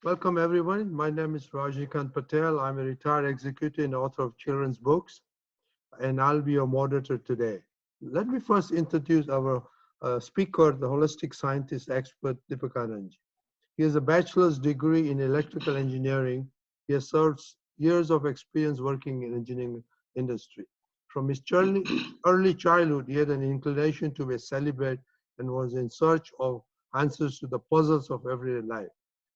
Welcome everyone. My name is Rajnikant Patel. I'm a retired executive and author of children's books, and I'll be your moderator today. Let me first introduce our speaker, the holistic scientist expert, Deepakanandji. He has a bachelor's degree in electrical engineering. He has served years of experience working in engineering industry. From his early childhood, he had an inclination to be a celibate and was in search of answers to the puzzles of everyday life.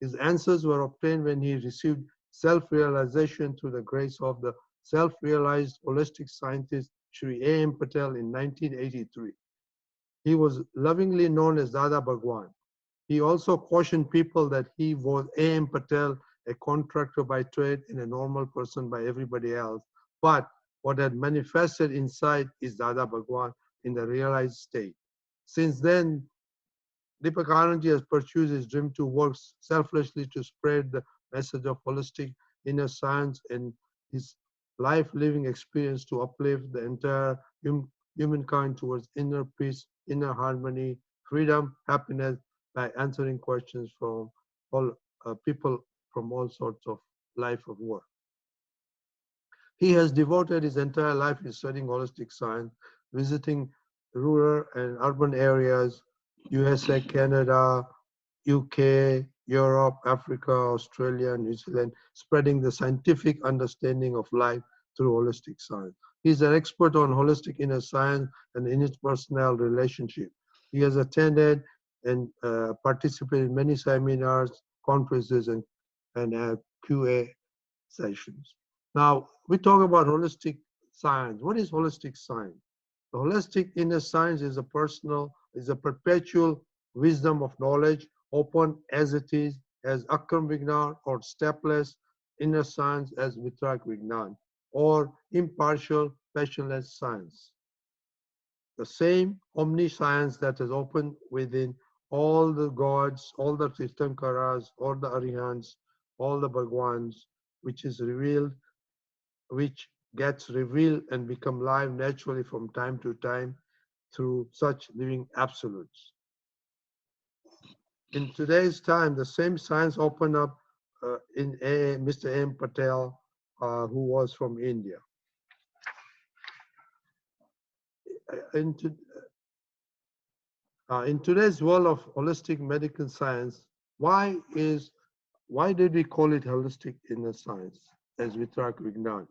His answers were obtained when he received self-realization through the grace of the self-realized holistic scientist Sri A.M. Patel in 1983. He was lovingly known as Dada Bhagwan. He also cautioned people that he was A.M. Patel, a contractor by trade and a normal person by everybody else. But what had manifested inside is Dada Bhagwan in the realized state. Since then, Deepakanandji has pursued his dream to work selflessly to spread the message of holistic inner science and his life living experience to uplift the entire humankind towards inner peace, inner harmony, freedom, happiness by answering questions from all people from all sorts of life of work. He has devoted his entire life in studying holistic science, visiting rural and urban areas, USA, Canada, UK, Europe, Africa, Australia, New Zealand, spreading the scientific understanding of life through holistic science. He's an expert on holistic inner science and interpersonal relationship. He has attended and participated in many seminars, conferences, and QA sessions. Now, we talk about holistic science. What is holistic science? The holistic inner science is a perpetual wisdom of knowledge, open as it is, as Akram Vignan, or stepless inner science as Vitrak Vignan, or impartial, passionless science. The same omniscience that is open within all the gods, all the Tirthankaras, all the Arihants, all the Bhagwans, which is revealed, which gets revealed and become live naturally from time to time through such living absolutes. In today's time, the same science opened up in Mr. M. Patel, who was from India. In, to, in today's world of holistic medical science, why did we call it holistic inner science as Vitrak Vignan?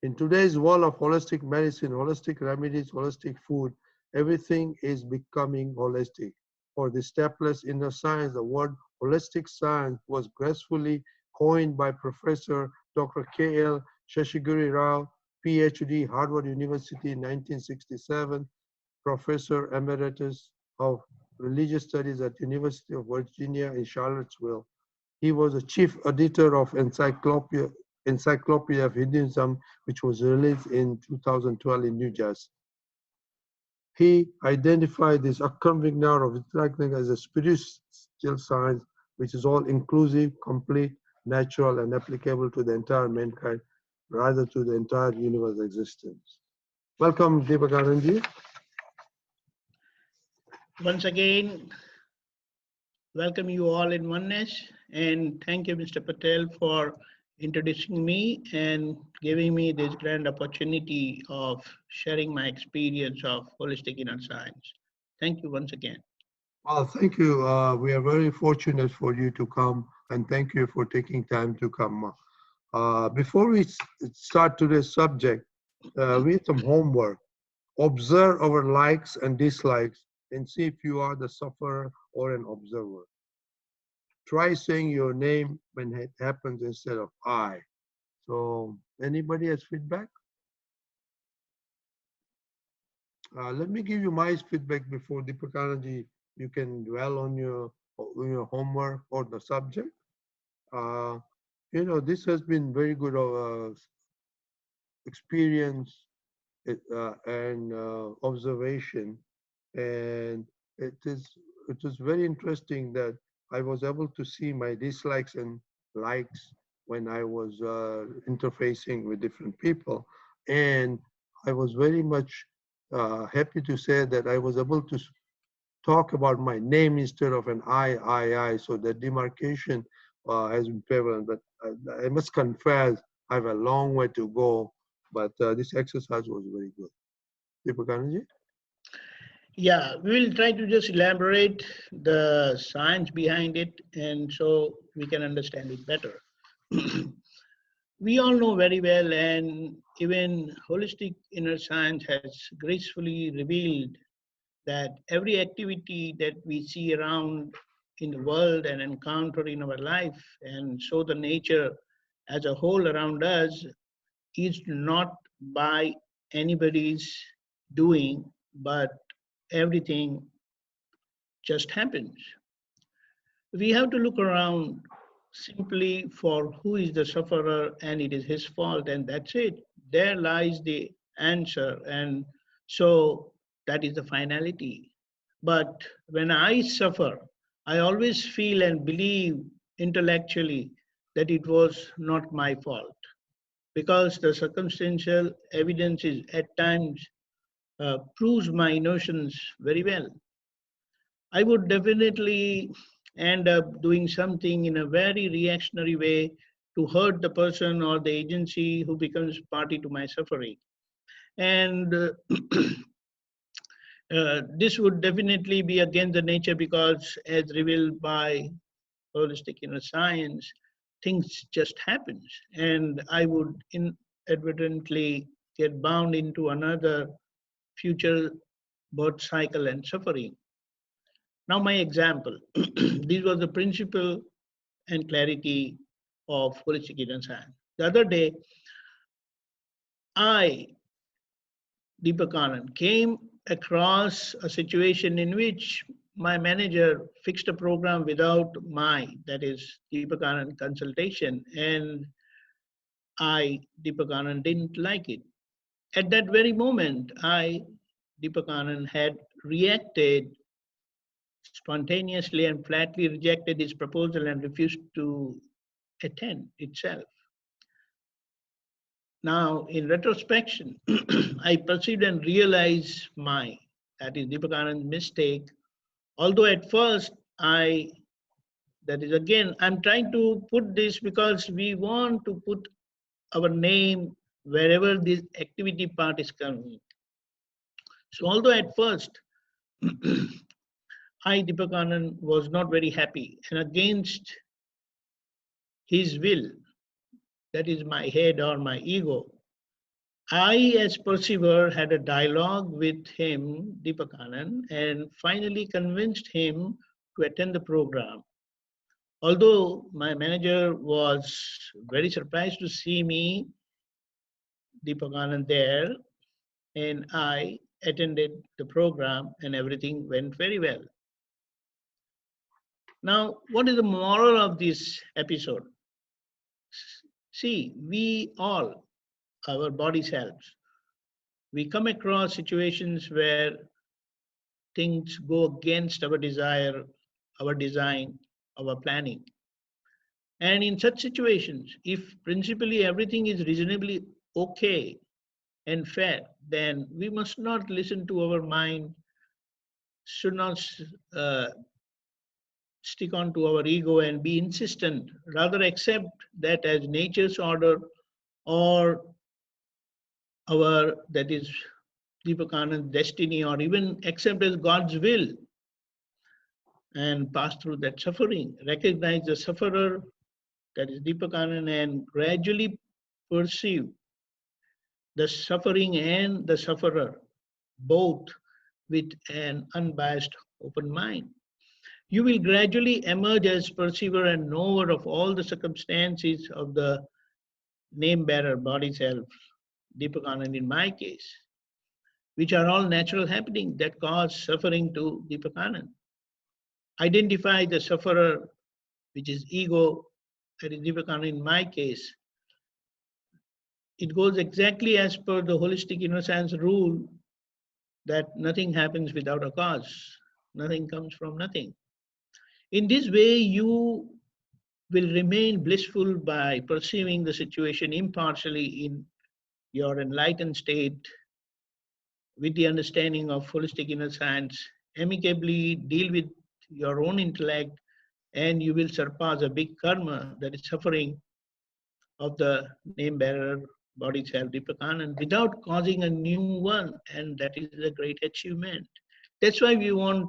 In today's world of holistic medicine, holistic remedies, holistic food, everything is becoming holistic. For the stepless inner science, the word holistic science was gracefully coined by Professor Dr. K.L. Shashigiri Rao, PhD, Harvard University in 1967, Professor Emeritus of Religious Studies at University of Virginia in Charlottesville. He was the chief editor of Encyclopedia of Hinduism, which was released in 2012 in New Jersey. He identified this Akram Vignan of Vitraknaga as a spiritual science, which is all inclusive, complete, natural, and applicable to the entire mankind, rather to the entire universe existence. Welcome, Deepakanandji. Once again, welcome you all in oneness, and thank you, Mr. Patel, for introducing me and giving me this grand opportunity of sharing my experience of holistic inner science. Thank you once again. Well, thank you. We are very fortunate for you to come, and thank you for taking time to come. Before we start today's subject, we have some homework. Observe our likes and dislikes and see if you are the sufferer or an observer. Try saying your name when it happens instead of I. So, anybody has feedback? Let me give you my feedback before Deepakanandji. You can dwell on your homework or the subject. This has been very good experience and observation, and it was very interesting that I was able to see my dislikes and likes when I was interfacing with different people, and I was very much happy to say that I was able to talk about my name instead of an I. So the demarcation has been prevalent, but I must confess I have a long way to go, but this exercise was very good. Deepakanandji? Yeah, we will try to just elaborate the science behind it, and so we can understand it better. We all know very well, and even holistic inner science has gracefully revealed that every activity that we see around in the world and encounter in our life, and so the nature as a whole around us, is not by anybody's doing, but everything just happens. We have to look around simply for who is the sufferer and it is his fault, and that's it. There lies the answer, and so that is the finality. But when I suffer, I always feel and believe intellectually that it was not my fault, because the circumstantial evidence is at times proves my notions very well. I would definitely end up doing something in a very reactionary way to hurt the person or the agency who becomes party to my suffering. And this would definitely be against the nature, because as revealed by holistic inner science, things just happens. And I would inadvertently get bound into another future birth cycle and suffering. Now, my example. This was the principle and clarity of holistic inner science. The other day, I, Deepakanand, came across a situation in which my manager fixed a program without my, that is, Deepakanand consultation, and I, Deepakanand, didn't like it. At that very moment, I, Deepakanand, had reacted spontaneously and flatly rejected his proposal and refused to attend itself. Now, in retrospection, I perceived and realized my, that is Deepakanand's mistake. Although at first that is again, I'm trying to put this because we want to put our name wherever this activity part is coming. So although at first I, Deepakanand, was not very happy and against his will, that is my head or my ego, I, as perceiver, had a dialogue with him, Deepakanand, and finally convinced him to attend the program. Although my manager was very surprised to see me, Deepakanand, there, and I attended the program and everything went very well. Now, what is the moral of this episode? See, we all, our body selves, we come across situations where things go against our desire, our design, our planning. And in such situations, if principally everything is reasonably okay and fair, then we must not listen to our mind, should not uh, stick on to our ego and be insistent, rather accept that as nature's order or our, that is Deepakanand's destiny, or even accept as God's will and pass through that suffering. Recognize the sufferer, that is Deepakanand, and gradually perceive the suffering and the sufferer both with an unbiased open mind. You will gradually emerge as perceiver and knower of all the circumstances of the name bearer, body self, Deepakanand in my case, which are all natural happenings that cause suffering to Deepakanand. Identify the sufferer, which is ego, that is Deepakanand in my case. It goes exactly as per the holistic inner science rule that nothing happens without a cause. Nothing comes from nothing. In this way, you will remain blissful by perceiving the situation impartially in your enlightened state with the understanding of holistic inner science, amicably deal with your own intellect and you will surpass a big karma, that is suffering of the name bearer body self Deepakanand, without causing a new one, and that is a great achievement. That's why we want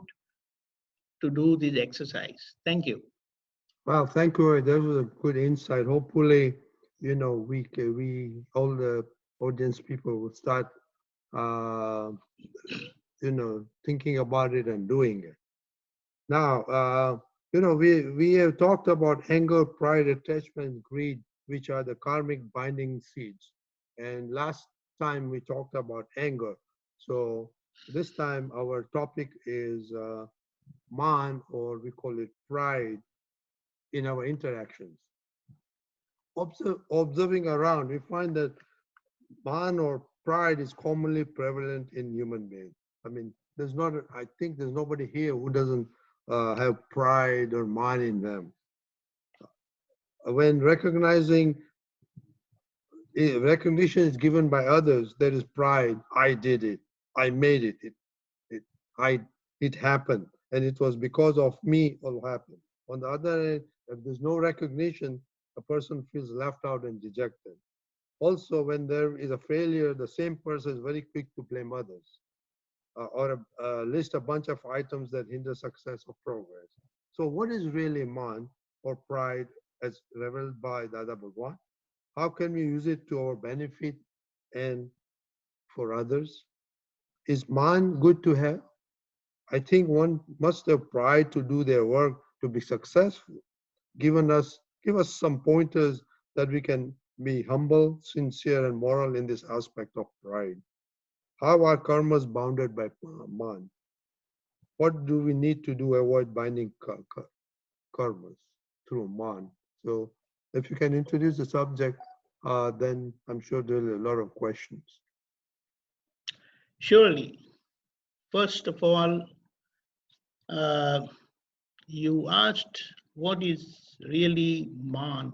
to do this exercise. Thank you. Well, thank you. That was a good insight. Hopefully, we all the audience people will start, uh, thinking about it and doing it. Now, we have talked about anger, pride, attachment, greed, which are the karmic binding seeds. And last time we talked about anger. So this time our topic is man, or we call it pride, in our interactions. Observing around, we find that man or pride is commonly prevalent in human beings. I mean, I think there's nobody here who doesn't have pride or man in them. When recognition is given by others, there is pride. I did it. I made it. It happened, and it was because of me all happened. On the other hand, if there's no recognition, a person feels left out and dejected. Also, when there is a failure, the same person is very quick to blame others, or list a bunch of items that hinder success or progress. So what is really man or pride as revealed by Dada Bhagwan? How can we use it to our benefit and for others? Is man good to have? I think one must have pride to do their work to be successful. Give us some pointers that we can be humble, sincere, and moral in this aspect of pride. How are karmas bounded by man? What do we need to do to avoid binding karmas through man? So if you can introduce the subject, then I'm sure there are a lot of questions. Surely, first of all, you asked what is really man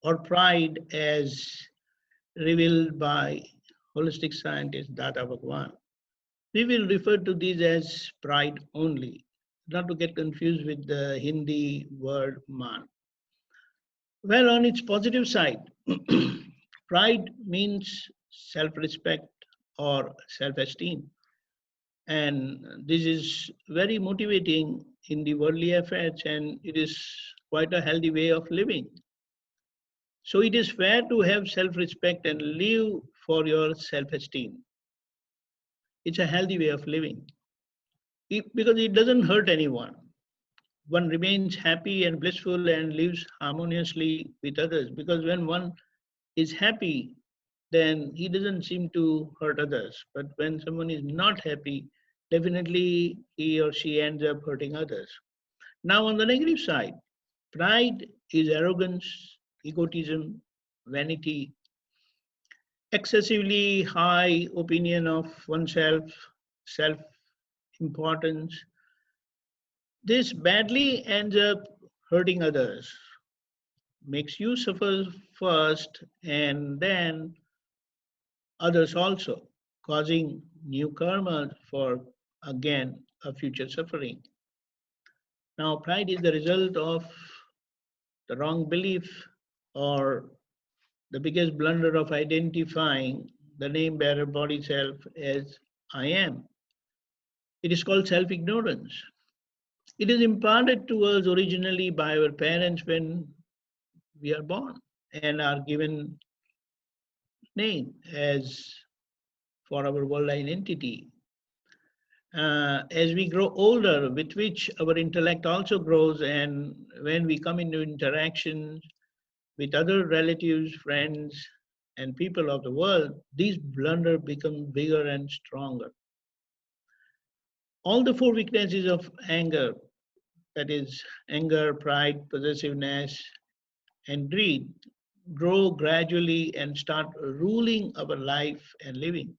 or pride as revealed by holistic scientist Dada Bhagwan. We will refer to these as pride only, not to get confused with the Hindi word man. Well, on its positive side, pride means self-respect or self-esteem. And this is very motivating in the worldly affairs, and it is quite a healthy way of living. So it is fair to have self-respect and live for your self-esteem. It's a healthy way of living because it doesn't hurt anyone. One remains happy and blissful and lives harmoniously with others, because when one is happy, then he doesn't seem to hurt others. But when someone is not happy, definitely he or she ends up hurting others. Now, on the negative side, pride is arrogance, egotism, vanity, excessively high opinion of oneself, self importance. This badly ends up hurting others, makes you suffer first and then others also, causing new karma for again a future suffering. Now, pride is the result of the wrong belief or the biggest blunder of identifying the name bearer body self as I am. It is called self ignorance. It is imparted to us originally by our parents when we are born and are given name as for our world identity. As we grow older, with which our intellect also grows, and when we come into interaction with other relatives, friends, and people of the world, these blunders become bigger and stronger. All the four weaknesses of anger, that is, anger, pride, possessiveness, and greed, grow gradually and start ruling our life and living.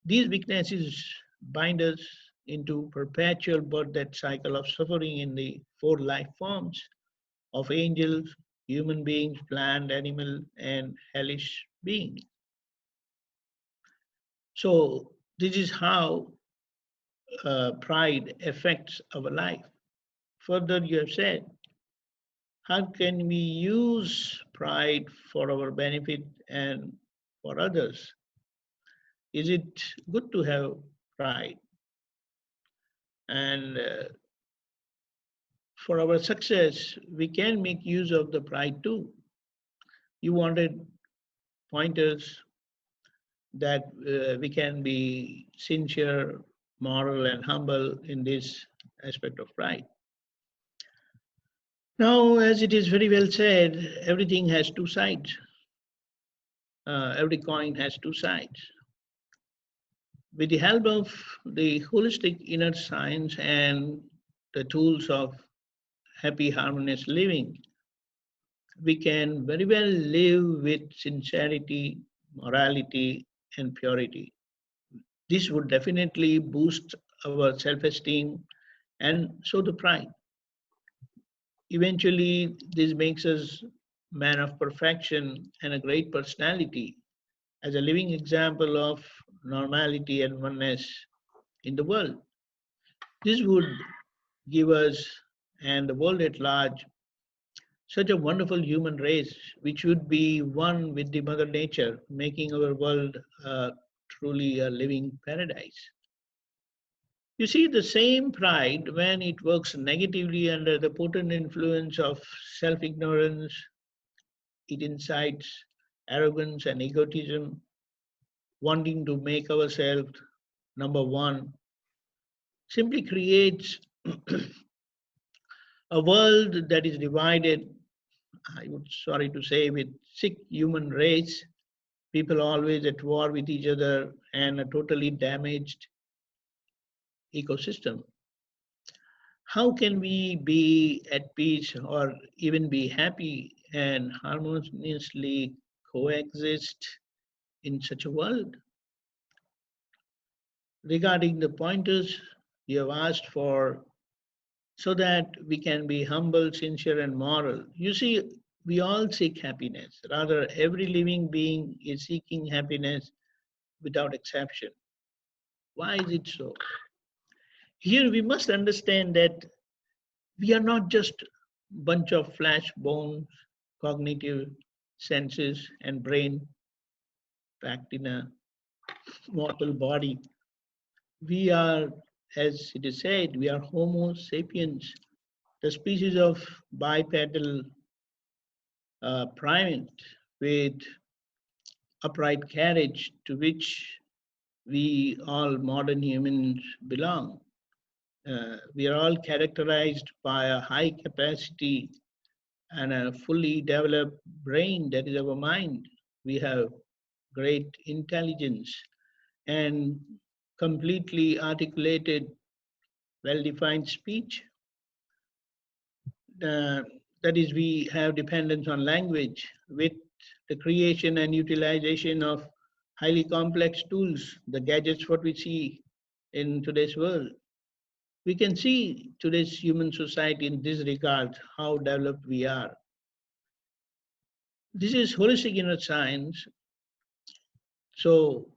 These weaknesses bind us into perpetual birth-death cycle of suffering in the four life forms of angels, human beings, plant, animal, and hellish beings. So this is how pride affects our life. further you have said, how can we use pride for our benefit and for others? Is it good to have pride? And for our success, we can make use of the pride too. You wanted pointers that we can be sincere, moral, and humble in this aspect of pride. Now, as it is very well said, everything has two sides. Every coin has two sides. With the help of the holistic inner science and the tools of happy, harmonious living, we can very well live with sincerity, morality, and purity. This would definitely boost our self-esteem and so the pride. Eventually, this makes us man of perfection and a great personality as a living example of normality and oneness in the world. This would give us and the world at large such a wonderful human race, which would be one with the Mother Nature, making our world truly a living paradise. You see, the same pride, when it works negatively under the potent influence of self ignorance, it incites arrogance and egotism, wanting to make ourselves number one, simply creates a world that is divided, I would sorry to say, with sick human race, people always at war with each other, and a totally damaged ecosystem. How can we be at peace or even be happy and harmoniously coexist in such a world? Regarding the pointers you have asked for, so that we can be humble, sincere, and moral. You see, we all seek happiness. Rather, every living being is seeking happiness without exception. Why is it so? Here we must understand that we are not just bunch of flesh, bones, cognitive senses, and brain packed in a mortal body. We are, as it is said, we are Homo sapiens, the species of bipedal primate with upright carriage to which we all modern humans belong. We are all characterized by a high capacity and a fully developed brain, that is our mind. We have great intelligence and completely articulated, well-defined speech. That is, we have dependence on language with the creation and utilization of highly complex tools, the gadgets what we see in today's world. We can see today's human society in this regard, how developed we are. This is holistic inner science, so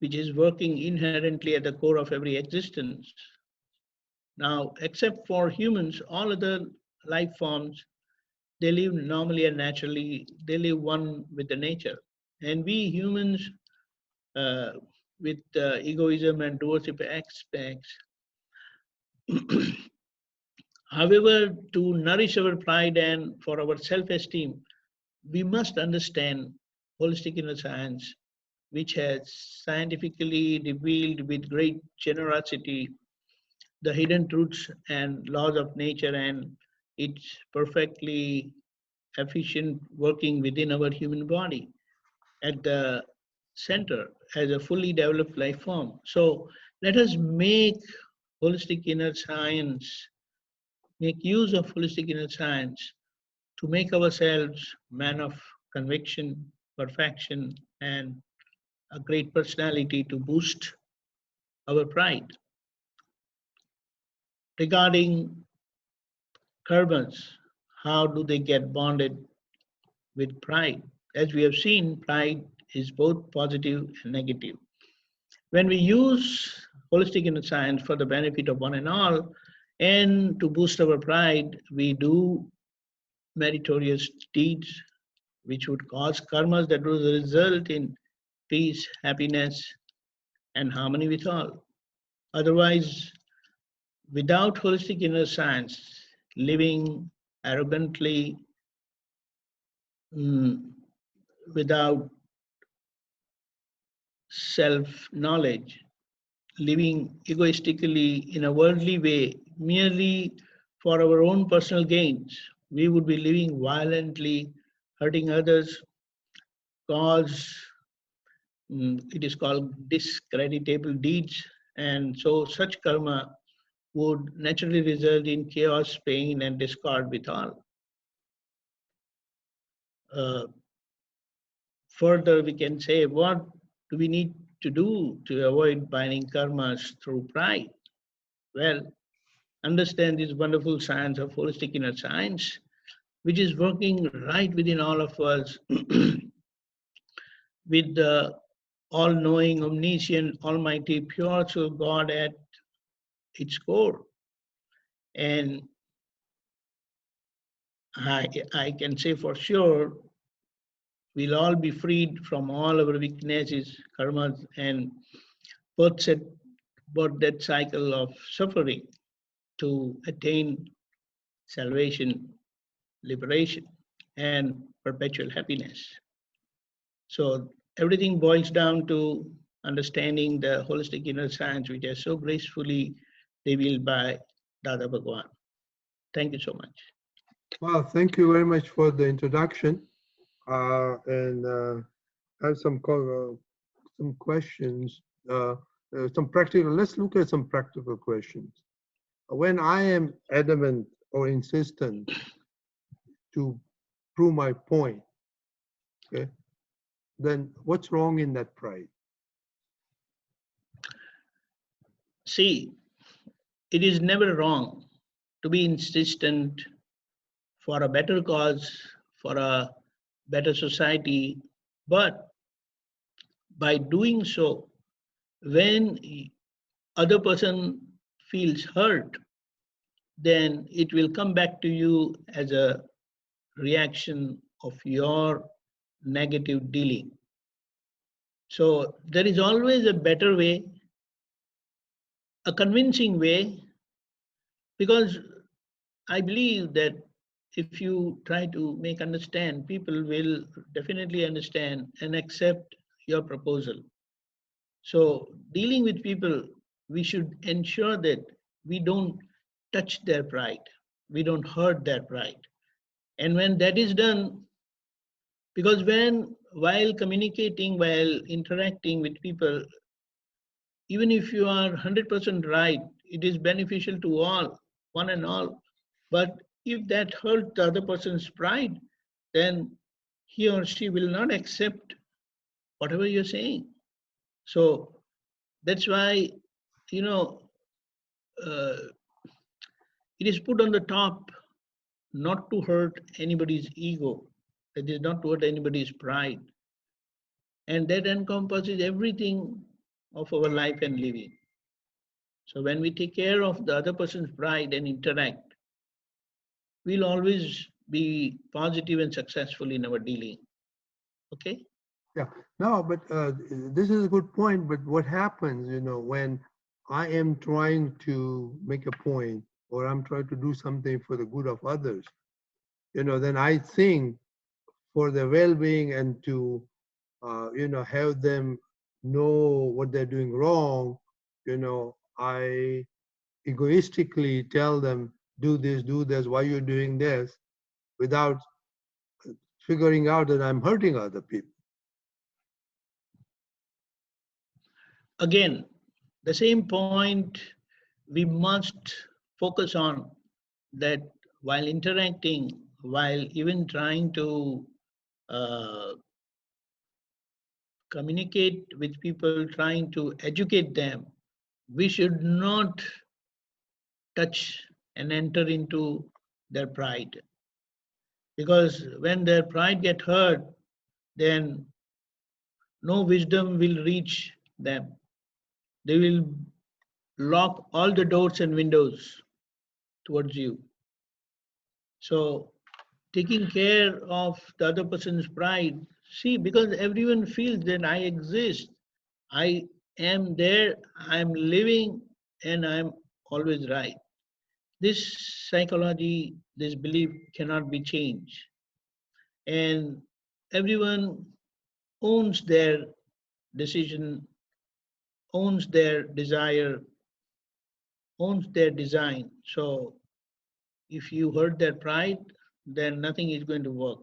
which is working inherently at the core of every existence. Now, except for humans, all other life forms, they live normally and naturally, they live one with the nature. And we humans, with egoism and doership aspects, however, to nourish our pride and for our self-esteem, we must understand holistic inner science, which has scientifically revealed with great generosity the hidden truths and laws of nature and its perfectly efficient working within our human body at the center as a fully developed life form. So let us make holistic inner science, make use of holistic inner science to make ourselves man of conviction, perfection, and a great personality to boost our pride. Regarding karmas, how do they get bonded with pride? As we have seen, pride is both positive and negative. When we use holistic inner science for the benefit of one and all, And to boost our pride, we do meritorious deeds which would cause karmas that would result in peace, happiness, and harmony with all. Otherwise, without holistic inner science, living arrogantly, mm, without self knowledge, living egoistically in a worldly way, merely for our own personal gains, we would be living violently, hurting others, cause it is called discreditable deeds, and so such karma would naturally result in chaos, pain, and discord with all. Uh, Further, we can say, what do we need to do to avoid binding karmas through pride? Well, understand this wonderful science of holistic inner science, which is working right within all of us with the all-knowing, omniscient, almighty, pure soul God at its core. And I can say for sure, we'll all be freed from all our weaknesses, karmas, and birth, birth death cycle of suffering to attain salvation, liberation, and perpetual happiness. So everything boils down to understanding the holistic inner science, which is so gracefully revealed by Dada Bhagwan. Thank you so much. Well, thank you very much for the introduction. And I have some questions, some practical. Let's look at some practical questions. When I am adamant or insistent to prove my point, okay, then what's wrong in that pride? See, it is never wrong to be insistent for a better cause, for a better society, but by doing so, when other person feels hurt, then it will come back to you as a reaction of your negative dealing. So there is always a better way, a convincing way, because I believe that if you try to make understand, people will definitely understand and accept your proposal. So dealing with people, we should ensure that we don't touch their pride, we don't hurt their pride. And when that is done, because while communicating, while interacting with people, even if you are 100% right, it is beneficial to all, one and all. But if that hurts the other person's pride, then he or she will not accept whatever you're saying. So that's why, you know, it is put on the top not to hurt anybody's ego, that is not to hurt anybody's pride. And that encompasses everything of our life and living. So when we take care of the other person's pride and interact, we'll always be positive and successful in our dealing. Okay? Yeah, no, but this is a good point. But what happens, when I am trying to make a point or I'm trying to do something for the good of others, then I think for their well-being and to, have them know what they're doing wrong, I egoistically tell them, do this, why you're doing this, without figuring out that I'm hurting other people. Again, the same point we must focus on, that while interacting, while even trying to communicate with people, trying to educate them, we should not touch and enter into their pride. Because when their pride get hurt, then no wisdom will reach them. They will lock all the doors and windows towards you. So taking care of the other person's pride, see, because everyone feels that I exist, I am there, I'm living, and I'm always right. This psychology, this belief cannot be changed. And everyone owns their decision, owns their desire, owns their design. So if you hurt their pride, then nothing is going to work.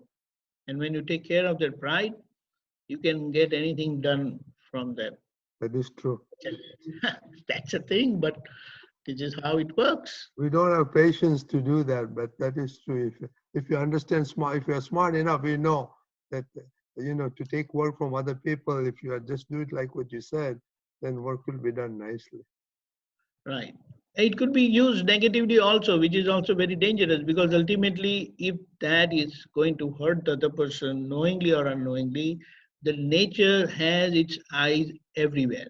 And when you take care of their pride, you can get anything done from them. That is true. That's a thing, but this is how it works. We don't have patience to do that, but that is true. If you understand smart, if you are smart enough, you know that to take work from other people. If you just do it like what you said, then work will be done nicely. Right. It could be used negatively also, which is also very dangerous, because ultimately, if that is going to hurt the other person knowingly or unknowingly, the nature has its eyes everywhere.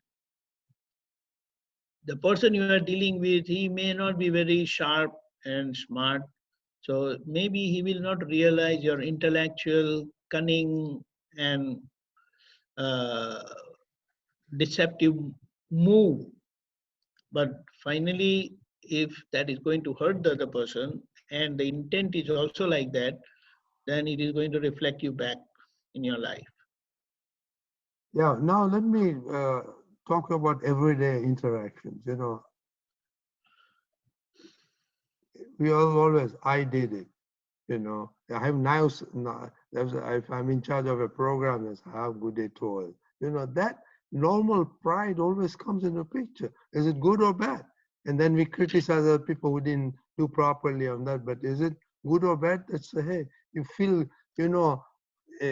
The person you are dealing with, he may not be very sharp and smart. So maybe he will not realize your intellectual cunning and uh, deceptive move. But finally, if that is going to hurt the other person and the intent is also like that, then it is going to reflect you back in your life. Yeah. Now let me talk about everyday interactions. We always, I did it. I have now, if I'm in charge of a program, that's how good it was. That normal pride always comes in the picture. Is it good or bad? And then we criticize other people who didn't do properly on that. But is it good or bad? That's hey, you feel,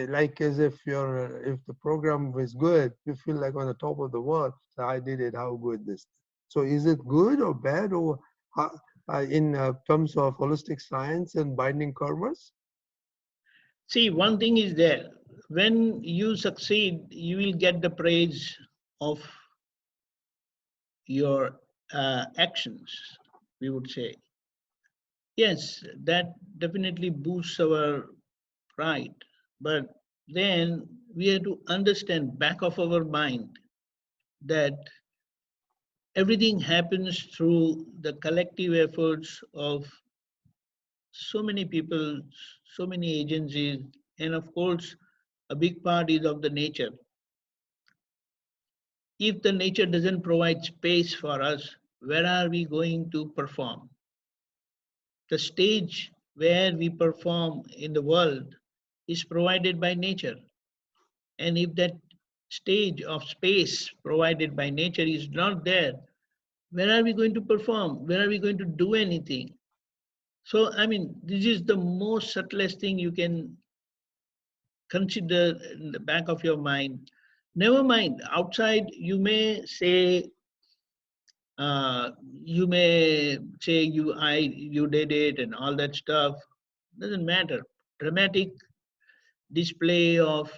like as if if the program was good, you feel like on the top of the world. So I did it. How good this? So is it good or bad, or how, in terms of holistic science and binding karmas? See, one thing is there. When you succeed, you will get the praise of your actions, we would say. Yes, that definitely boosts our pride. But then we have to understand back of our mind that everything happens through the collective efforts of so many people, so many agencies, and of course, a big part is of the nature. If the nature doesn't provide space for us, where are we going to perform? The stage where we perform in the world is provided by nature. And if that stage of space provided by nature is not there, where are we going to perform? Where are we going to do anything? So, I mean, this is the most subtlest thing you can consider in the back of your mind. Never mind, outside you may say you did it and all that stuff. Doesn't matter. Dramatic display of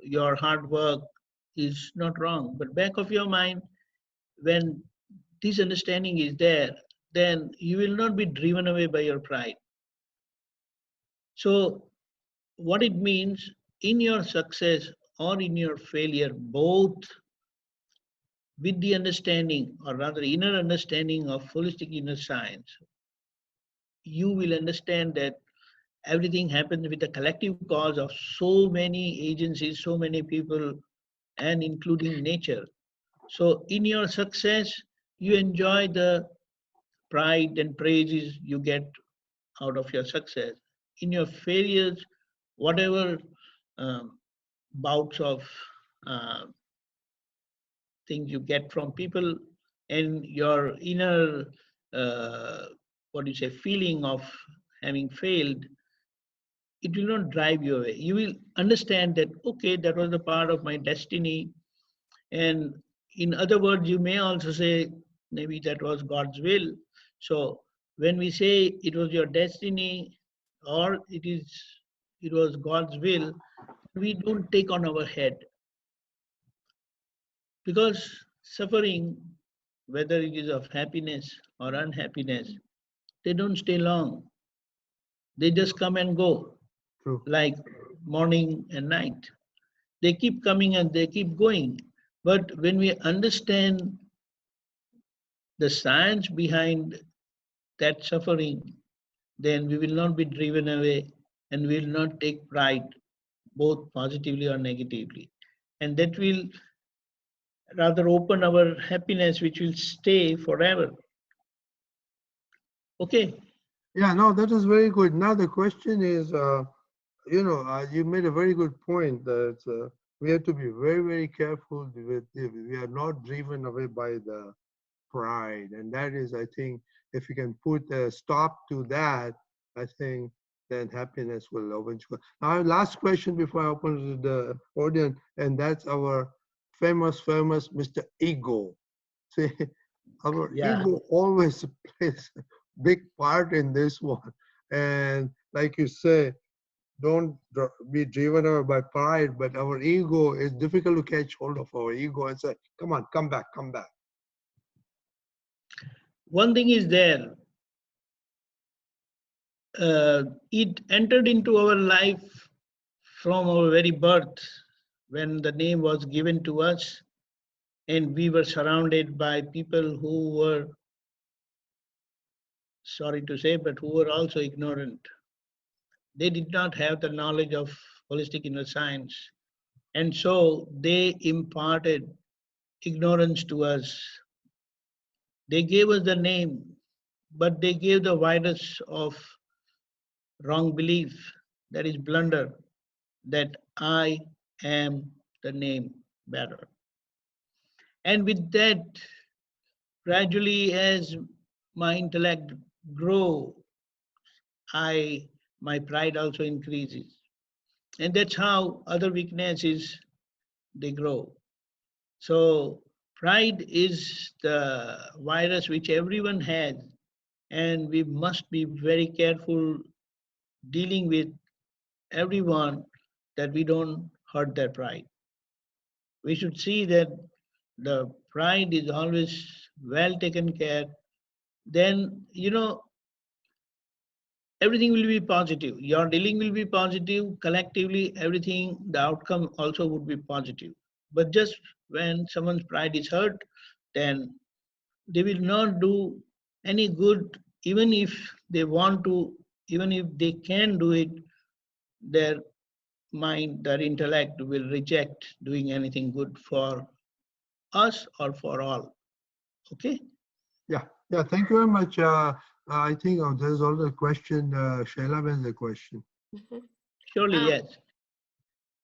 your hard work is not wrong. But back of your mind, when this understanding is there, then you will not be driven away by your pride. So what it means in your success or in your failure, both with the understanding or rather inner understanding of holistic inner science, you will understand that everything happens with the collective cause of so many agencies, so many people, and including nature. So in your success, you enjoy the pride and praises you get out of your success. In your failures, whatever um, bouts of uh, things you get from people and your inner, uh, what do you say, feeling of having failed, it will not drive you away. You will understand that, okay, that was a part of my destiny. And in other words, you may also say, maybe that was God's will. So when we say it was your destiny or it was God's will, we don't take on our head, because suffering, whether it is of happiness or unhappiness, they don't stay long. They just come and go, True. like morning and night. They keep coming and they keep going. But when we understand the science behind that suffering, then we will not be driven away and we will not take pride, both positively or negatively. And that will rather open our happiness, which will stay forever. Okay. Yeah, no, that is very good. Now the question is, you made a very good point that we have to be very, very careful with if we are not driven away by the pride. And that is, I think, if you can put a stop to that, I think then happiness will eventually. Now, last question before I open to the audience, and that's our famous Mr. Ego. See, our Yeah. ego always plays a big part in this one. And like you say, don't be driven away by pride, but our ego is difficult to catch hold of our ego and say, come on, come back, come back. One thing is there, it entered into our life from our very birth when the name was given to us, and we were surrounded by people who were, sorry to say, but who were also ignorant. They did not have the knowledge of holistic inner science. And so they imparted ignorance to us. They gave us the name, but they gave the virus of wrong belief, that is blunder, that I am the name bearer. And with that, gradually as my intellect grow, my pride also increases. And that's how other weaknesses, they grow. So pride is the virus which everyone has, and we must be very careful dealing with everyone that we don't hurt their pride. We should see that the pride is always well taken care. Then, everything will be positive. Your dealing will be positive. Collectively, everything, the outcome also would be positive. But just when someone's pride is hurt, then they will not do any good, even if they want to, even if they can do it, their mind, their intellect will reject doing anything good for us or for all. Okay? Yeah, yeah, thank you very much. I think there's also a question, Shaila has a question. Surely, yes.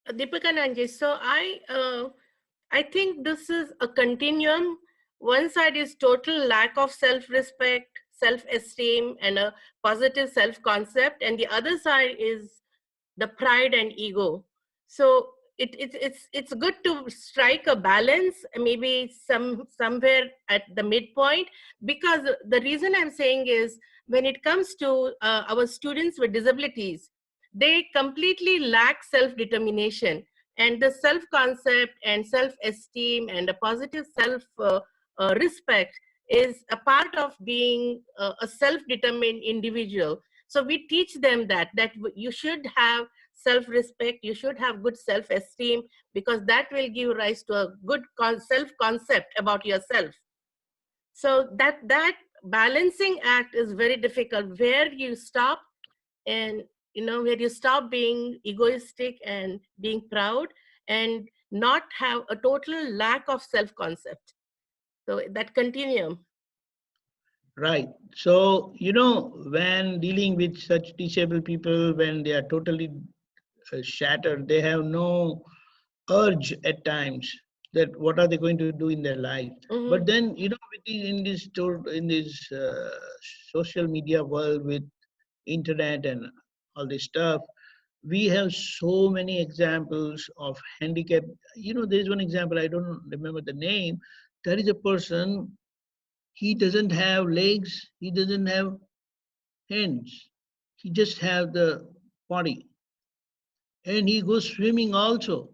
Deepakanandji, so I think this is a continuum. One side is total lack of self-respect, self-esteem, and a positive self-concept, and the other side is the pride and ego. So it's good to strike a balance, maybe somewhere at the midpoint, because the reason I'm saying is when it comes to our students with disabilities, they completely lack self-determination, and the self-concept and self-esteem and a positive self-respect is a part of being a self-determined individual. So we teach them that you should have self-respect, you should have good self-esteem, because that will give rise to a good self-concept about yourself. So that balancing act is very difficult, where you stop and where you stop being egoistic and being proud and not have a total lack of self-concept. So that continuum. Right. So, when dealing with such disabled people, when they are totally shattered, they have no urge at times that what are they going to do in their life. Mm-hmm. But then, in this social media world with internet and all this stuff, we have so many examples of handicap. There is one example, I don't remember the name. There is a person, he doesn't have legs, he doesn't have hands, he just have the body, and he goes swimming also.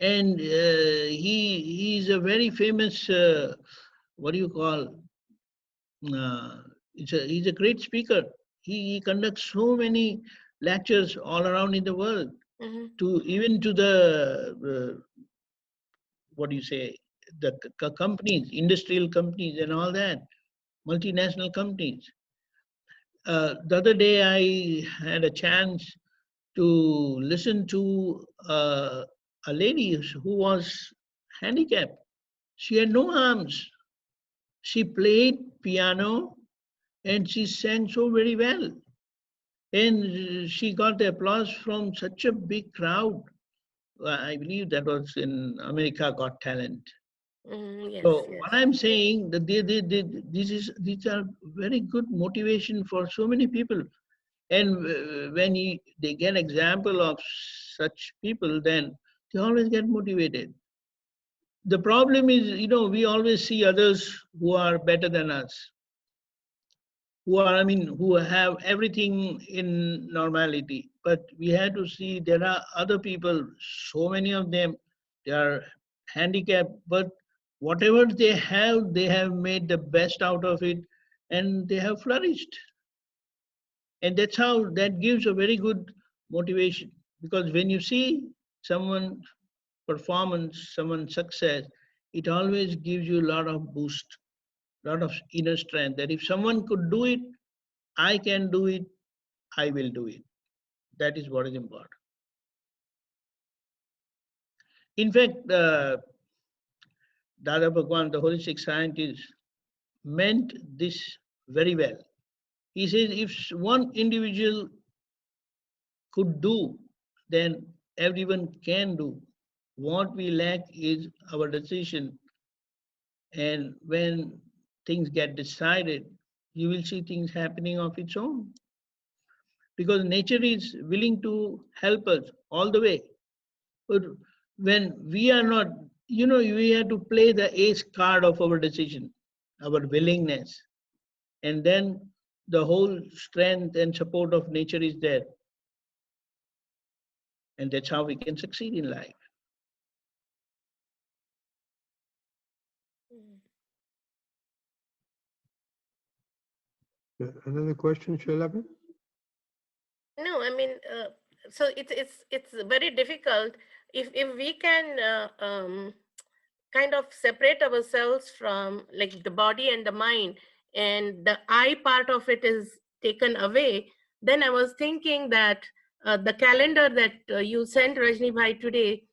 And he's a very famous, what do you call, He's a great speaker. He conducts so many lectures all around in the world, to even to the what do you say, the companies, industrial companies and all that, multinational companies. The other day I had a chance to listen to a lady who was handicapped. She had no arms. She played piano and she sang so very well. And she got the applause from such a big crowd. I believe that was in America Got Talent. Yes, So yes. what I'm saying that these are very good motivation for so many people. And when they get example of such people, then they always get motivated. The problem is, we always see others who are better than us, who have everything in normality. But we have to see there are other people, so many of them, they are handicapped, but whatever they have made the best out of it, and they have flourished. And that's how that gives a very good motivation. Because when you see someone performance, someone's success, it always gives you a lot of boost, a lot of inner strength, that if someone could do it, I can do it, I will do it. That is what is important. In fact, Dada Bhagwan, the holistic scientist, meant this very well. He says if one individual could do, then everyone can do. What we lack is our decision. And when things get decided, you will see things happening of its own. Because nature is willing to help us all the way. But when we are not, we have to play the ace card of our decision, our willingness. And then the whole strength and support of nature is there. And that's how we can succeed in life. Another question, Shailabha? No, I mean, so it's very difficult if we can kind of separate ourselves from like the body and the mind, and the I part of it is taken away. Then I was thinking that the calendar that you sent Rajni Bhai today,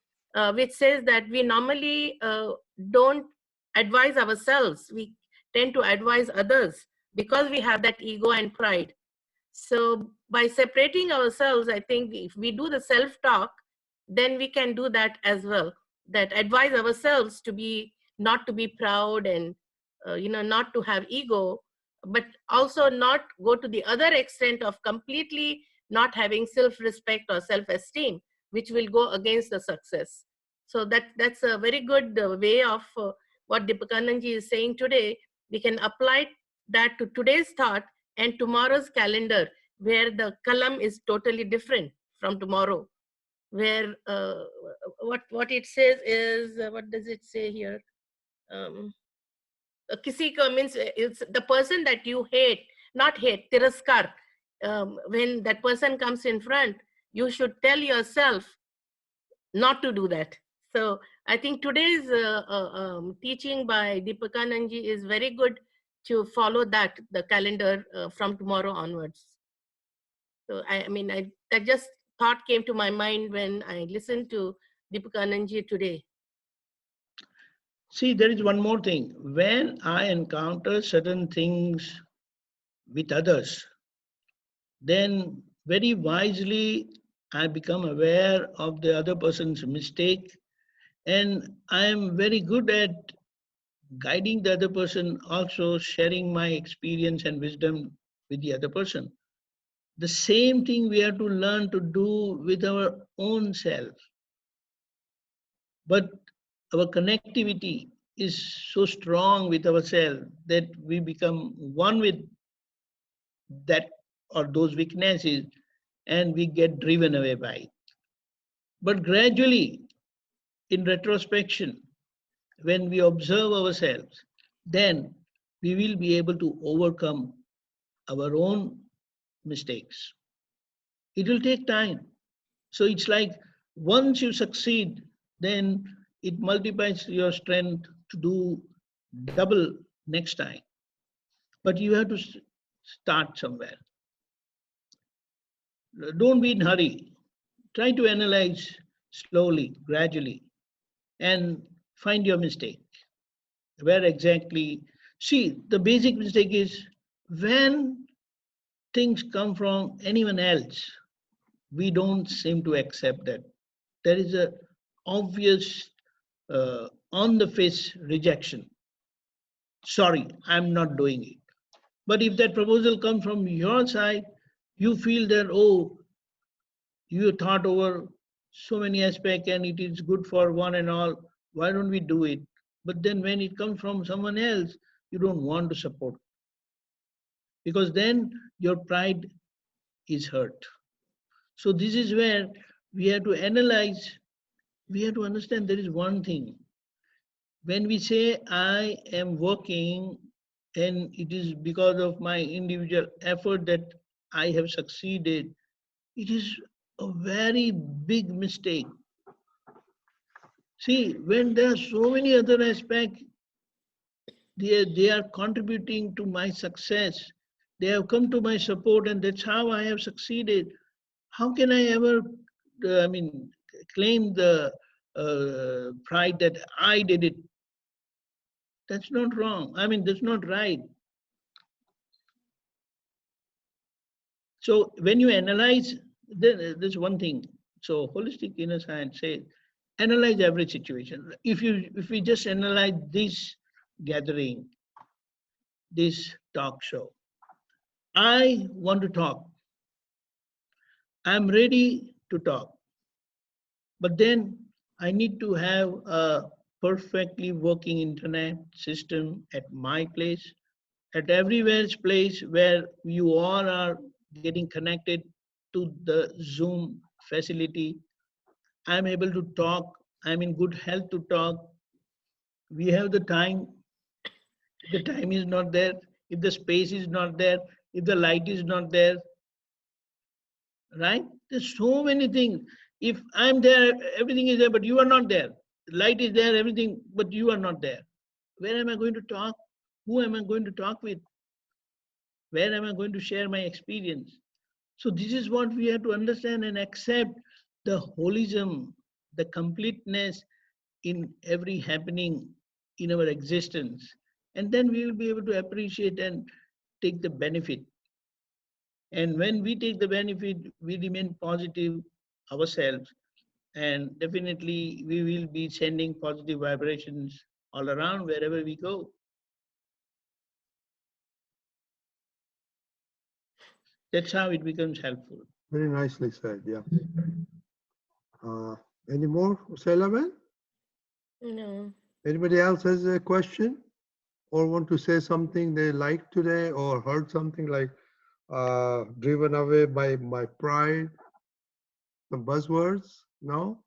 which says that we normally don't advise ourselves, we tend to advise others because we have that ego and pride. So by separating ourselves, I think if we do the self-talk, then we can do that as well. That advise ourselves to be not to be proud and not to have ego, but also not go to the other extent of completely not having self-respect or self-esteem, which will go against the success. So that's a very good way of what Deepakanandji is saying today. We can apply that to today's thought and tomorrow's calendar, where the kalam is totally different from tomorrow, where what it says is, what does it say here? Kisi ka means it's the person that you hate, not hate, tiraskar. When that person comes in front, you should tell yourself not to do that. So I think today's teaching by Deepakanandji is very good to follow that, the calendar from tomorrow onwards. So that just thought came to my mind when I listened to Deepakanandji today. See, there is one more thing. When I encounter certain things with others, then very wisely I become aware of the other person's mistake, and I am very good at guiding the other person, also sharing my experience and wisdom with the other person. The same thing we have to learn to do with our own self. But our connectivity is so strong with ourselves that we become one with that or those weaknesses, and we get driven away by it. But gradually, in retrospection, when we observe ourselves, then we will be able to overcome our own mistakes. It will take time. So it's like once you succeed, then it multiplies your strength to do double next time. But you have to start somewhere. Don't be in a hurry. Try to analyze slowly, gradually, and find your mistake. Where exactly? See, the basic mistake is when things come from anyone else, we don't seem to accept that. There is a obvious on the face rejection. Sorry, I'm not doing it. But if that proposal comes from your side, you feel that, oh, you thought over so many aspects and it is good for one and all. Why don't we do it? But then when it comes from someone else, you don't want to support because then your pride is hurt. So this is where we have to analyze, we have to understand there is one thing. When we say I am working and it is because of my individual effort that I have succeeded, it is a very big mistake. See, when there are so many other aspects, they are contributing to my success. They have come to my support and that's how I have succeeded. How can I ever, claim the pride that I did it? That's not wrong. That's not right. So when you analyze, there's one thing. So holistic inner science says, analyze every situation. If we just analyze this gathering, this talk show, I want to talk. I'm ready to talk. But then I need to have a perfectly working internet system at my place, at everywhere's place where you all are getting connected to the Zoom facility. I'm able to talk. I'm in good health to talk. We have the time. If the time is not there, if the space is not there, if the light is not there, right? There's so many things. If I'm there, everything is there, but you are not there. Light is there, everything, but you are not there. Where am I going to talk? Who am I going to talk with? Where am I going to share my experience? So this is what we have to understand and accept the holism, the completeness in every happening in our existence. And then we will be able to appreciate and take the benefit. And when we take the benefit, we remain positive ourselves. And definitely we will be sending positive vibrations all around wherever we go. That's how it becomes helpful. Very nicely said, yeah. Any more, Sailaman? No. Anybody else has a question or want to say something they liked today or heard something like driven away by my pride? Some buzzwords? No?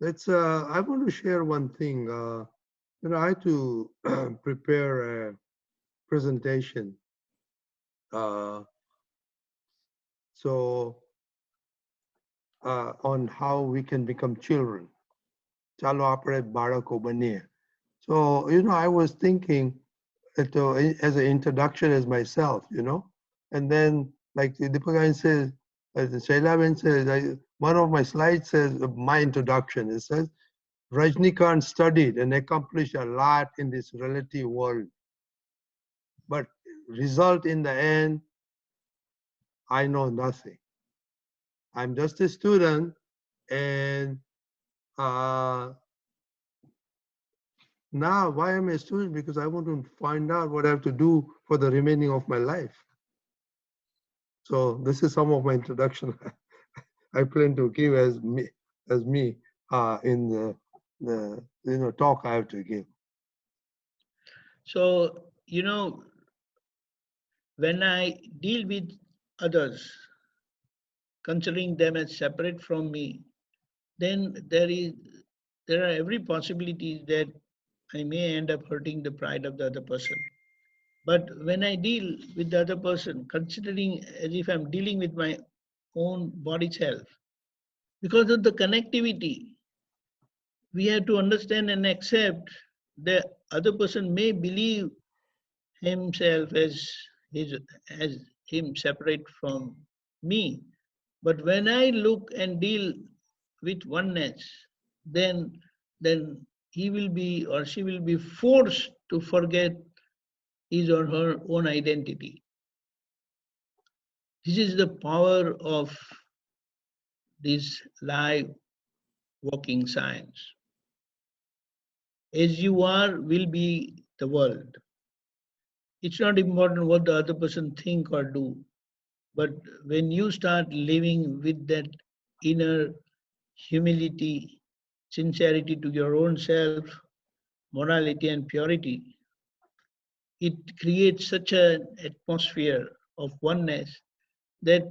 Let's. I want to share one thing. I had to prepare a presentation. On how we can become children. Chalo apne balako baniye. So, I was thinking as an introduction as myself, and then like Deepakanandji says, Shailaben says, one of my slides says my introduction. It says, Rajnikant studied and accomplished a lot in this relative world. But result in the end, I know nothing. I'm just a student and now why am I a student? Because I want to find out what I have to do for the remaining of my life. So this is some of my introduction I plan to give as me in the talk I have to give. So, when I deal with others, considering them as separate from me, then there are every possibility that I may end up hurting the pride of the other person. But when I deal with the other person, considering as if I'm dealing with my own body self, because of the connectivity, we have to understand and accept the other person may believe himself as him separate from me. But when I look and deal with oneness, then then he will be or she will be forced to forget his or her own identity. This is the power of this live walking science. As you are will be the world. It's not important what the other person think or do, but when you start living with that inner humility, sincerity to your own self, morality and purity, it creates such an atmosphere of oneness that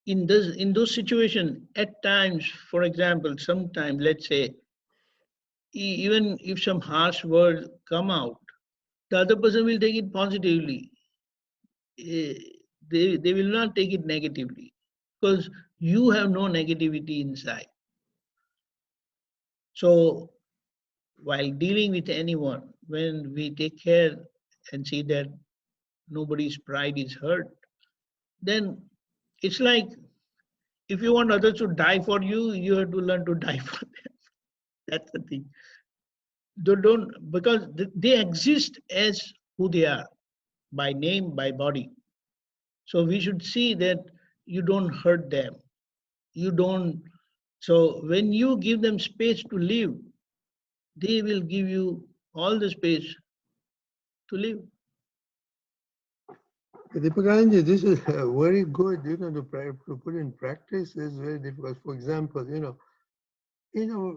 in those situations, at times, for example, sometimes, let's say, even if some harsh words come out, the other person will take it positively. Eh, they will not take it negatively because you have no negativity inside. So while dealing with anyone, when we take care and see that nobody's pride is hurt, then it's like if you want others to die for you, you have to learn to die for them. That's the thing. They don't because they exist as who they are, by name, by body. So we should see that you don't hurt them. You don't. So when you give them space to live, they will give you all the space to live. Deepakanandji, this is very good, to put in practice is very difficult. For example, in our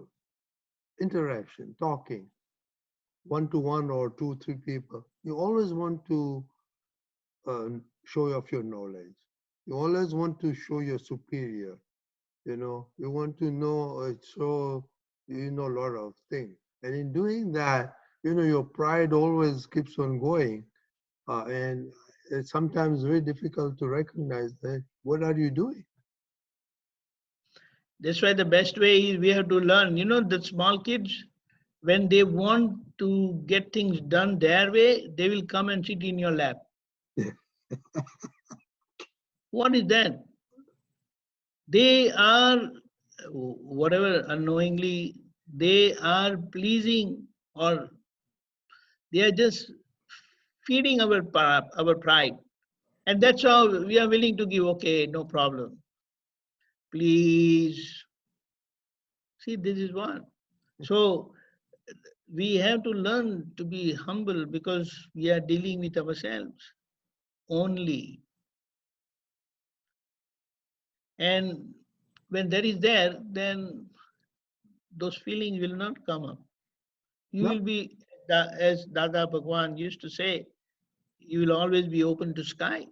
interaction, talking, one-to-one or two, three people, you always want to show off your knowledge. You always want to show you're superior. You want to show you know a lot of things. And in doing that, your pride always keeps on going. And it's sometimes very difficult to recognize that. What are you doing? That's why the best way is we have to learn. The small kids, when they want to get things done their way, they will come and sit in your lap. What is that? They are, whatever unknowingly, they are pleasing or they are just feeding our pride. And that's how we are willing to give, okay, no problem. Please. See, this is what. So we have to learn to be humble because we are dealing with ourselves only. And when that is there, then those feelings will not come up. You will be, as Dada Bhagwan used to say, you will always be open to sky.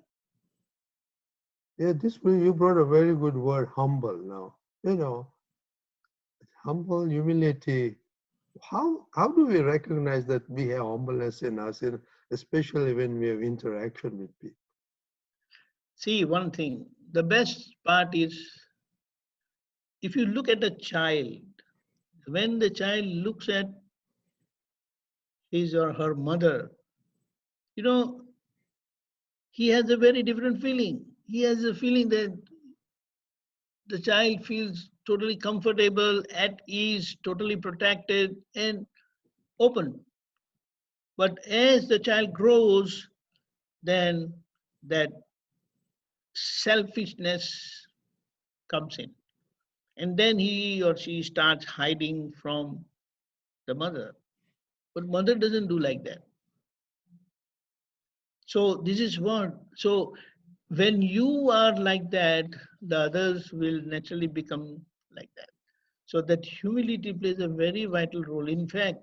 Yeah, you brought a very good word, humble. Now, humble, humility. How do we recognize that we have humbleness in us, especially when we have interaction with people? See, one thing, the best part is if you look at a child, when the child looks at his or her mother, he has a very different feeling. He has a feeling that the child feels totally comfortable, at ease, totally protected, and open. But as the child grows, then that selfishness comes in. And then he or she starts hiding from the mother. But mother doesn't do like that. So this is what. So when you are like that, the others will naturally become like that. So that humility plays a very vital role. In fact,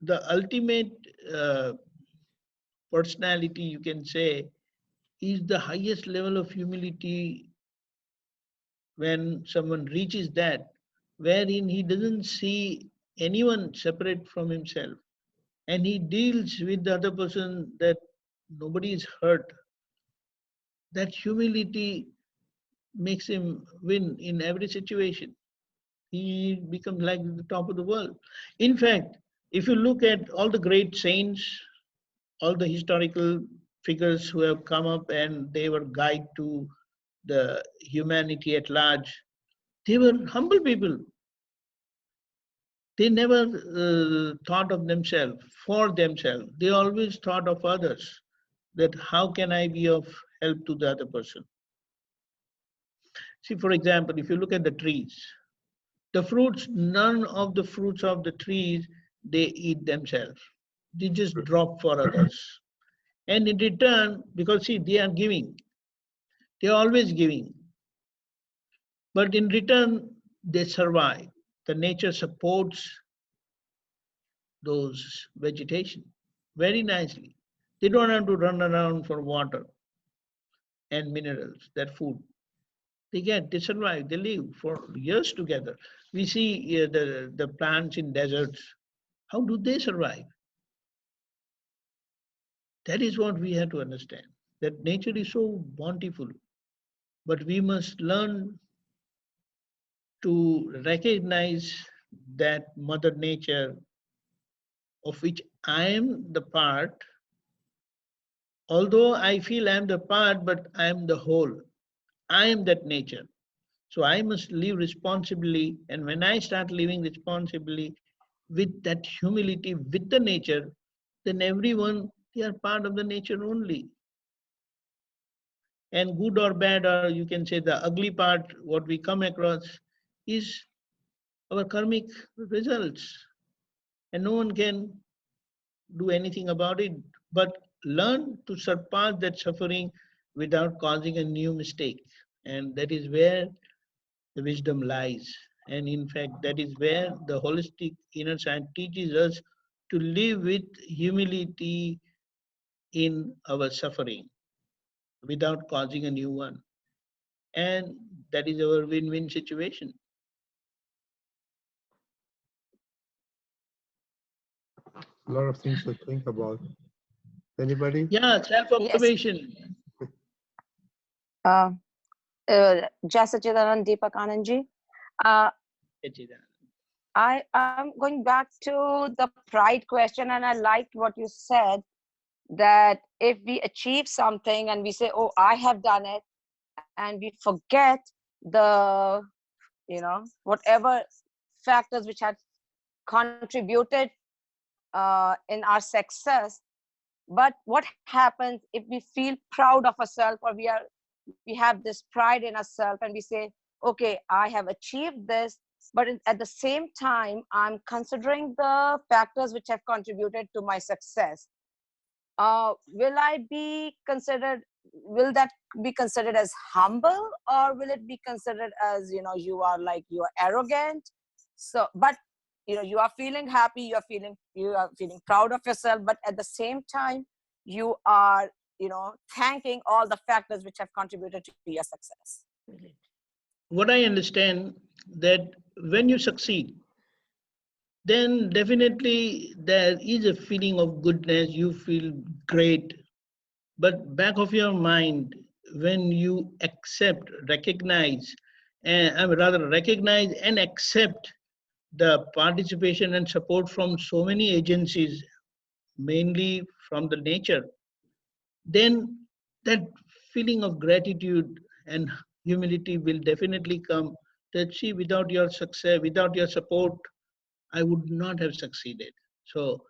the ultimate personality, you can say, is the highest level of humility when someone reaches that, wherein he doesn't see anyone separate from himself. and he deals with the other person that nobody is hurt. That humility makes him win in every situation. He becomes like the top of the world. In fact, if you look at all the great saints, all the historical figures who have come up and they were guide to the humanity at large, they were humble people. They never thought of themselves, for themselves. They always thought of others, that how can I be of help to the other person. See, for example, if you look at the trees, the fruits, none of the fruits of the trees, they eat themselves. They just drop for others. And in return, because see, they are giving, they are always giving. But in return, they survive. The nature supports those vegetation very nicely. They don't have to run around for water and minerals, that food. They survive, they live for years together. We see the plants in deserts. How do they survive? That is what we have to understand, that nature is so bountiful, but we must learn to recognize that Mother Nature, of which I am the part, although I feel I am the part, but I am the whole. I am that nature. So I must live responsibly. And when I start living responsibly with that humility, with the nature, then everyone, they are part of the nature only. And good or bad, or you can say the ugly part, what we come across is our karmic results. And no one can do anything about it, but learn to surpass that suffering without causing a new mistake. And that is where the wisdom lies. And in fact, that is where the holistic inner science teaches us to live with humility in our suffering without causing a new one. And that is our win-win situation. A lot of things to think about. Anybody? Yeah, self-observation. Yes. Jai Sachidanand, Deepakanandji. I'm going back to the pride question, and I liked what you said, that if we achieve something and we say, oh, I have done it, and we forget the, whatever factors which had contributed in our success. But what happens if we feel proud of ourselves, or we have this pride in ourselves, and we say, okay, I have achieved this, but at the same time, I'm considering the factors which have contributed to my success. Will that be considered as humble, or will it be considered as, you are arrogant? So, but you are feeling happy, you are feeling proud of yourself, but at the same time, you are, thanking all the factors which have contributed to your success. What I understand, that when you succeed, then definitely there is a feeling of goodness, you feel great. But back of your mind, when you recognize and accept the participation and support from so many agencies, mainly from the nature, then that feeling of gratitude and humility will definitely come, that see, without your success, without your support, I would not have succeeded. So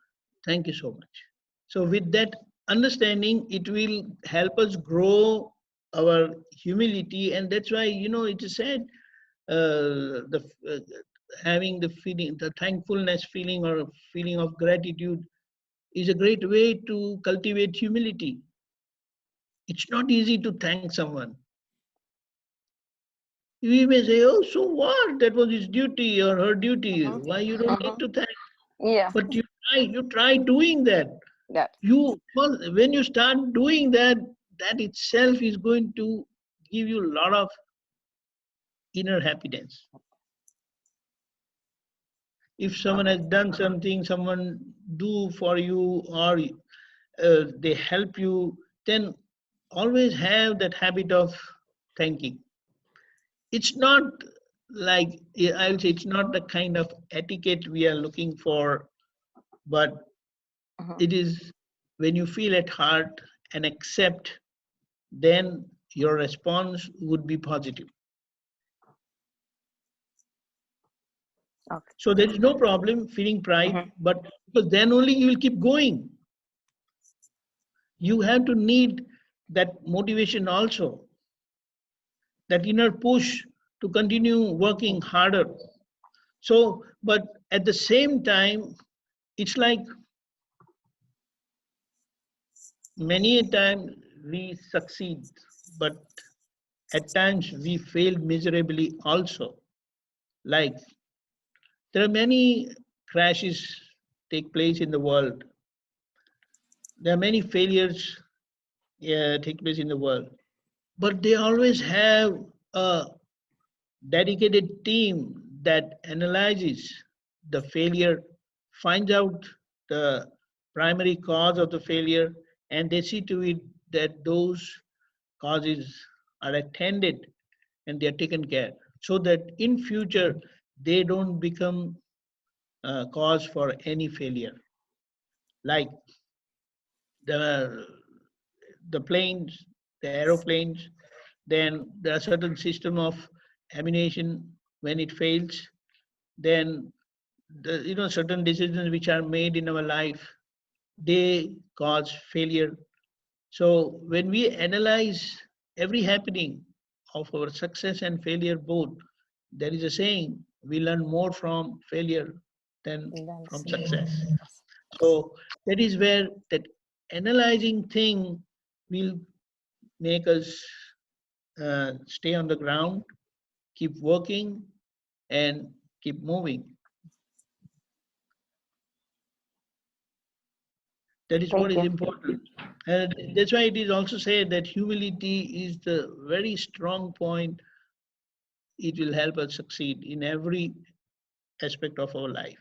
thank you so much. So with that understanding, it will help us grow our humility. And that's why, it is said, having the feeling, the thankfulness feeling or feeling of gratitude is a great way to cultivate humility. It's not easy to thank someone. We may say, oh, so what? That was his duty or her duty. Why you don't need to thank? Yeah. But you try doing that. That. When you start doing that, that itself is going to give you a lot of inner happiness. If someone has done something, someone do for you, or they help you, then always have that habit of thanking. It's not like, I'll say, it's not the kind of etiquette we are looking for, but it is when you feel at heart and accept, then your response would be positive. Okay. So there is no problem feeling pride, but because then only you will keep going. You have to need that motivation also, that inner push to continue working harder. So, but at the same time, it's like many a time we succeed, but at times we fail miserably also. Like there are many crashes take place in the world. There are many failures take place in the world, but they always have a dedicated team that analyzes the failure, finds out the primary cause of the failure, and they see to it that those causes are attended and they are taken care, so that in future they don't become a cause for any failure. Like the planes, the aeroplanes, then there are certain system of ammunition. When it fails, then certain decisions which are made in our life, they cause failure. So when we analyze every happening of our success and failure both, there is a saying, we learn more from failure than from success. So that is where that analyzing thing will make us stay on the ground, keep working, and keep moving. That is what is important. And that's why it is also said that humility is the very strong point. It will help us succeed in every aspect of our life.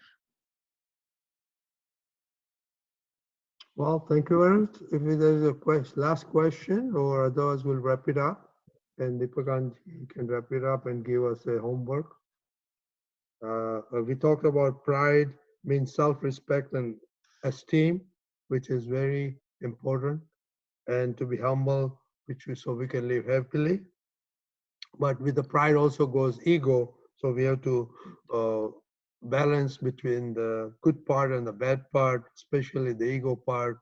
Well, thank you very much. If there's a last question, or otherwise we'll wrap it up. And Deepakanandji can wrap it up and give us a homework. We talked about pride means self-respect and esteem, which is very important, and to be humble, so we can live happily. But with the pride also goes ego, so we have to balance between the good part and the bad part, especially the ego part,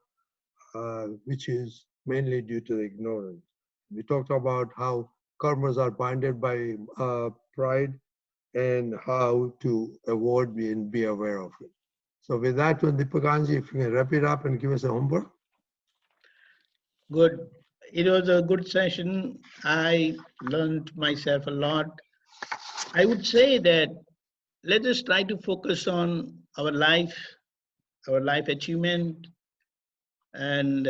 which is mainly due to the ignorance. We talked about how karmas are binded by pride and how to avoid and be aware of it. So with that, Deepakanandji, if you can wrap it up and give us a homework. Good. It was a good session. I learned myself a lot. I would say that let us try to focus on our life achievement, and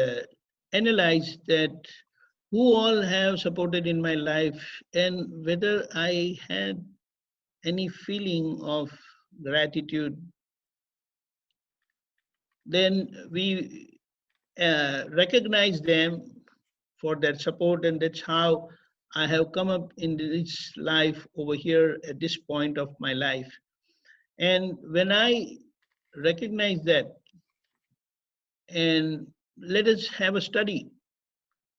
analyze that who all have supported in my life and whether I had any feeling of gratitude. Then we recognize them for their support, and that's how I have come up in this life over here at this point of my life. And when I recognize that, and let us have a study,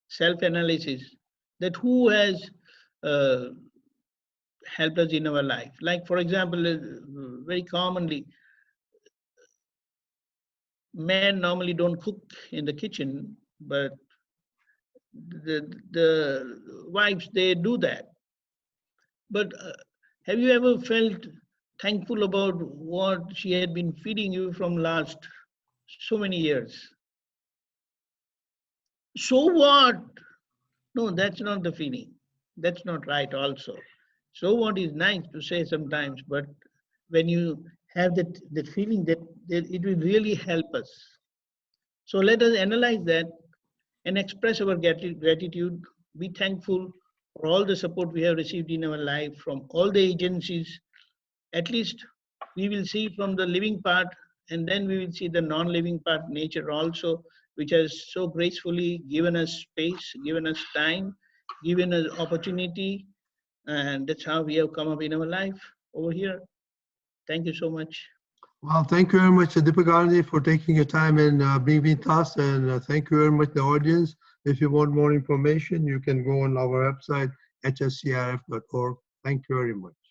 self-analysis, that who has helped us in our life. Like for example, very commonly, men normally don't cook in the kitchen, but the wives, they do that. But have you ever felt thankful about what she had been feeding you from last so many years? So what? No, that's not the feeling. That's not right also. So what is nice to say sometimes, but when you have that feeling that it will really help us. So let us analyze that and express our gratitude, be thankful for all the support we have received in our life from all the agencies, at least we will see from the living part, and then we will see the non-living part, nature also, which has so gracefully given us space, given us time, given us opportunity, and that's how we have come up in our life over here. Thank you so much. Well, thank you very much, Deepakanandji, for taking your time and being with us. And thank you very much, the audience. If you want more information, you can go on our website, hscrf.org. Thank you very much.